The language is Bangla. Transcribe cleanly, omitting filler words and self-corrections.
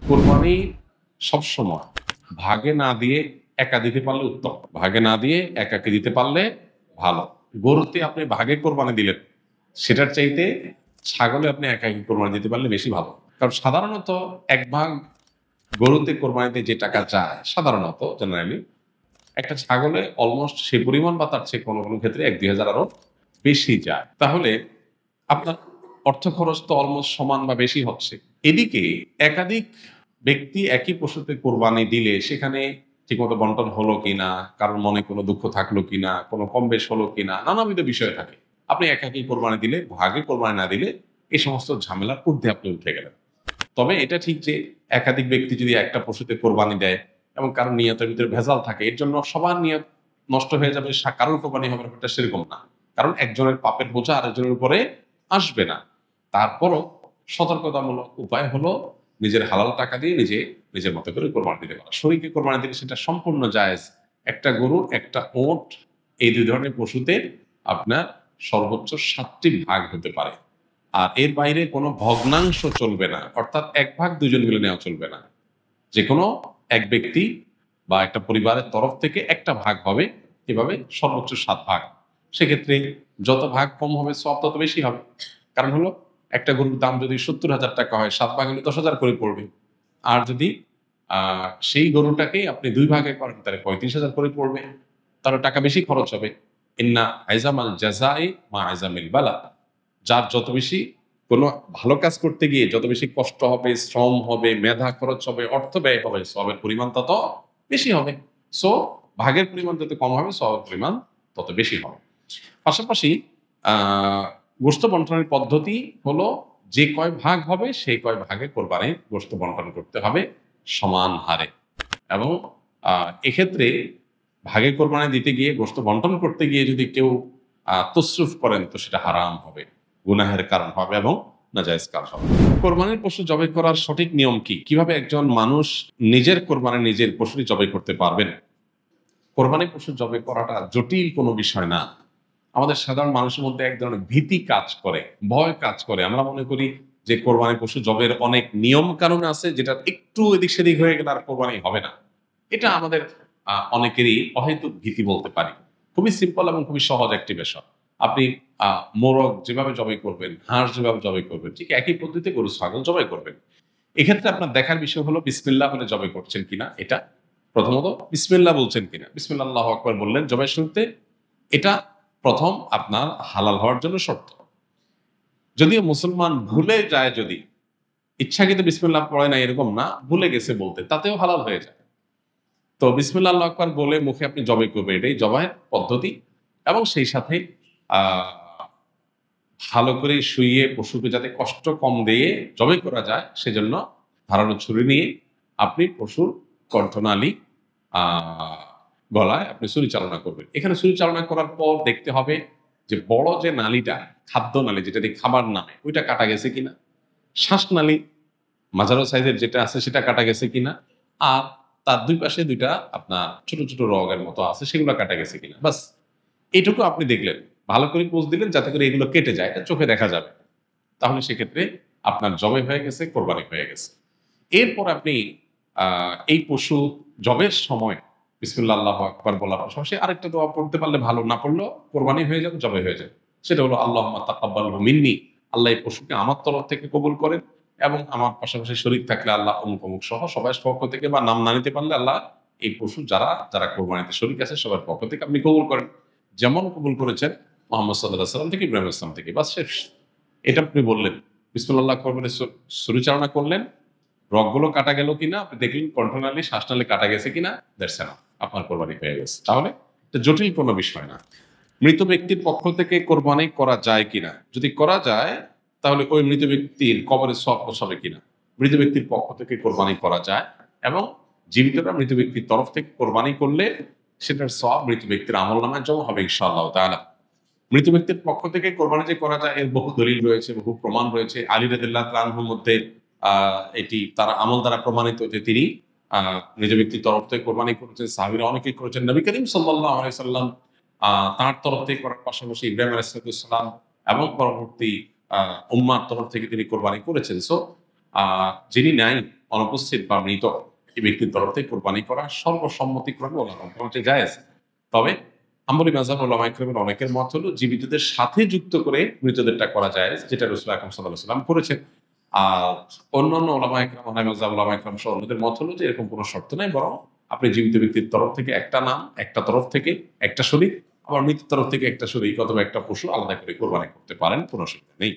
কোরবানি সবসময় ভাগে না দিয়ে একা দিতে পারলে উত্তম। ভাগে না দিয়ে একাকে দিতে পারলে ভালো। গরুতে আপনি ভাগে কোরবানি দিলেন, সেটার চাইতে ছাগলে আপনি একাকি কোরবানি দিতে পারলে বেশি ভালো। কারণ সাধারণত এক ভাগ গরুতে কোরবানিতে যে টাকা যায়, সাধারণত জেনারেলি একটা ছাগলে অলমোস্ট সে পরিমাণ বা তার চেয়ে কোনো কোনো ক্ষেত্রে ১-২ হাজার আরো বেশি যায়। তাহলে আপনার অর্থ খরচ তো অলমোস্ট সমান বা বেশি হচ্ছে। এদিকে একাধিক ব্যক্তি একই পশুতে কোরবানি দিলে সেখানে ঠিকমতো বন্টন হলো কিনা, কারোর মনে কোনো দুঃখ থাকলো কিনা, কোনো কম বেশ হলো কিনা, নানাবিধ বিষয় থাকে। আপনি একাকী কোরবানি দিলে, ভাগে কোরবানি না দিলে এই সমস্ত ঝামেলার ঊর্ধ্বে আপনি উঠে গেলেন। তবে এটা ঠিক যে একাধিক ব্যক্তি যদি একটা পশুতে কোরবানি দেয় এবং কারোর নিয়তের ভিতরে ভেজাল থাকে, এর জন্য সবার নিয়ত নষ্ট হয়ে যাবে, কারোর কোরবানি হবে ব্যাপারটা সেরকম না। কারণ একজনের পাপের বোঝা আরেকজনের উপরে আসবে না। তারপরও সতর্কতামূলক উপায় হলো নিজের হালাল টাকা দিয়ে নিজের মতো করে কোরবানি দিতে পারা। শরীকে কোরবানি দিলে সেটা সম্পূর্ণ জায়েজ। একটা গরু, একটা ওট, এই দুই ধরনের পশুতে আপনার সর্বোচ্চ ৭টি ভাগ হতে পারে। আর এর বাইরে কোনো ভগ্নাংশ চলবে না, অর্থাৎ এক ভাগ দুজন মিলে নেওয়া চলবে না। যে কোনো এক ব্যক্তি বা একটা পরিবারের তরফ থেকে একটা ভাগ হবে, এভাবে সর্বোচ্চ ৭ ভাগ। সেক্ষেত্রে যত ভাগ কম হবে সওয়াব তত বেশি হবে। কারণ হলো একটা গরুর দাম যদি ৭০,০০০ টাকা হয়, ৭ ভাগ হলে ১০,০০০ করে পড়বে। আর যদি সেই গরুটাকেই আপনি ২ ভাগে করেন তাহলে ৩৫,০০০ করে পড়বে। তাহলে টাকা বেশি খরচ হবে। ইন্না আইজামাল জাযাই মা আইজামিল বালা। যার যত বেশি কোনো ভালো কাজ করতে গিয়ে যত বেশি কষ্ট হবে, শ্রম হবে, মেধা খরচ হবে, অর্থ ব্যয় হবে, সওয়াবের পরিমাণ তত বেশি হবে। সো ভাগের পরিমাণ যত কম হবে, সওয়াবের পরিমাণ তত বেশি হবে। পাশাপাশি আ গোশত বন্টনের পদ্ধতি হলো যে কয় ভাগ হবে সেই কয় ভাগে কোরবানির গোশত বন্টন করতে হবে সমান হারে। এবং এক্ষেত্রে ভাগে কোরবানি দিতে গিয়ে গোশত বন্টন করতে গিয়ে যদি কেউ তসরুফ করেন তো সেটা হারাম হবে, গুনাহের কারণ হবে এবং নাজায়েজ কাজ হবে। কোরবানির পশু জবাই করার সঠিক নিয়ম কি? কিভাবে একজন মানুষ নিজের কোরবানি নিজের পশুই জবাই করতে পারবেন? কোরবানির পশু জবাই করাটা জটিল কোনো বিষয় না। আমাদের সাধারণ মানুষের মধ্যে এক ধরনের ভীতি কাজ করে, ভয় কাজ করে। আমরা মনে করি যে কোরবানির পশু জবের অনেক নিয়ম কানুন আছে, যেটা একটু এদিক সেদিক হয়ে গেলে আর কোরবানি হবে না। এটা আমাদের অনেকেরই অহেতুক ভীতি বলতে পারি। খুবই সিম্পল এবং খুবই সহজ একটি বিষয়। আপনি মোরগ যেভাবে জবাই করবেন, হাঁস যেভাবে জবাই করবেন, ঠিক একই পদ্ধতিতে গরু ছাগল জবাই করবেন। এক্ষেত্রে আপনার দেখার বিষয় হলো বিসমিল্লাহ বলে জবাই করছেন কিনা। এটা প্রথমত বিসমিল্লাহ বলছেন কিনা। বিসমিল্লাহ আল্লাহু আকবার বললেন জবাইয়ের শুরুতে। এটা প্রথম আপনার হালাল হওয়ার জন্য শর্ত। যদিও মুসলমান ভুলে যায়, যদি ইচ্ছাকৃত বিসমিল্লাহ পড়ে না এরকম না, ভুলে গেছে বলতে, তাতেও হালাল হয়ে যায়। তো বিসমিল্লাহ আল্লাহু আকবার বলে মুখে আপনি জবাই করবেন, এটাই জবাইয়ের পদ্ধতি। এবং সেই সাথে আহ ভালো করে শুইয়ে পশুকে যাতে কষ্ট কম দিয়ে জবাই করা যায় সেজন্য ধারালো ছুরি নিয়ে আপনি পশুর কণ্ঠনালী আহ গলায় আপনি ছুরি চালনা করবেন। এখানে ছুরি চালনা করার পর দেখতে হবে যে বড় যে নালীটা, খাদ্য নালী যেটা দিয়ে খাবার নামে, ওইটা কাটা গেছে কিনা। শ্বাসনালী মাঝারো সাইজের যেটা আছে সেটা কাটা গেছে কিনা। আর তার দুই পাশে দুইটা আপনার ছোট ছোট রগের মতো আছে, সেগুলো কাটা গেছে কিনা। বাস এইটুকু আপনি দেখলেন, ভালো করে পোজ দিলেন যাতে করে এগুলো কেটে যায়, এটা চোখে দেখা যাবে। তাহলে সেক্ষেত্রে আপনার জবাই হয়ে গেছে, কোরবানি হয়ে গেছে। এরপর আপনি এই পশু জবের সময় বিসমিল্লাহ আল্লাহু আকবার বলার পাশাপাশি আরেকটা দোয়া পড়তে পারলে ভালো, না পড়লেও কোরবানি হয়ে যাবে, জবাই হয়ে যাবে। সেটা হলো আল্লাহুম্মা তাকাব্বালহু মিন্নি। আল্লাহ এই পশুকে আমার তরফ থেকে কবুল করেন এবং আমার পাশাপাশি শরীক থাকলে আল্লাহ অমুক অমুক সহ সবাই পক্ষ থেকে, বা নাম না নিতে পারলে আল্লাহ এই পশু যারা যারা কোরবানিতে শরীক আছে সবার পক্ষ থেকে আপনি কবুল করেন। যেমন কবুল করেছেন মোহাম্মদ সাল্লাল্লাহু আলাইহি সাল্লাম থেকে, ইব্রাহিম ইসলাম থেকে। বাস শেষ। এটা আপনি বললেন, বিসমিল্লাহ আকবার বলে ছুরি চালনা করলেন, রগগুলো কাটা গেল কিনা আপনি দেখলেন, কণ্ঠনালী শ্বাসনালী কাটা গেছে কিনা, দ্যাটস এনাফ, আপনার কোরবানি হয়ে গেছে। তাহলে এটা জটিল কোনো বিষয় না। মৃত ব্যক্তির পক্ষ থেকে কোরবানি করা যায় কিনা? যদি করা যায় তাহলে ওই মৃত ব্যক্তির কবরে সওয়াব পৌঁছাবে কিনা। মৃত ব্যক্তির পক্ষ থেকে কোরবানি করা যায় এবং জীবিতরা মৃত ব্যক্তির তরফ থেকে কোরবানি করলে সেটার সওয়াব মৃত ব্যক্তির আমলনামায় জমা হবে ইনশাআল্লাহ তাআলা। মৃত ব্যক্তির পক্ষ থেকে কোরবানি যে করা যায় এর বহু দলিল রয়েছে, বহু প্রমাণ রয়েছে। আলী রাদিয়াল্লাহু তাআলা আনহুর মধ্যে এটি তার আমল দ্বারা প্রমাণিত যে তিনি নিজ ব্যক্তির তরফ থেকে কোরবানি করেছেন, সাহাবীরা অনেকেই করেছেন। নবী করিম সাল্লাল্লাহু আলাইহি সাল্লাম তার তরফ থেকে করার পাশাপাশি ইব্রাহিম আলাইহিস সালাম এবং পরবর্তী উম্মার তরফ থেকে তিনি কোরবানি করেছেন। সো যিনি নাই অনুপস্থিত বা মৃত এই ব্যক্তির তরফ থেকে কোরবানি করা সর্বসম্মতিক্রমে ওলামার মতে জায়েজ। তবে হাম্বলী মাযহাব ওলামা ইকরামের অনেকের মত হলো জীবিতদের সাথে যুক্ত করে মৃতদেরটা করা জায়েজ, যেটা রাসূল আকরাম সাল্লাল্লাহু আলাইহি ওয়াসাল্লাম করেছেন। আর অন্যান্য ওলামা ইকরাম, হানাফি মাযহাব ওলামা ইকরাম সহ অন্যদের মত হলো যে এরকম কোনো শর্ত নাই, বরং আপনি জীবিত ব্যক্তির তরফ থেকে একটা নাম, একটা তরফ থেকে একটা শরীক, আবার মৃতের তরফ থেকে একটা শরীক অথবা একটা পশু আলাদা করে কোরবানি করতে পারেন, কোনো অসুবিধা নেই।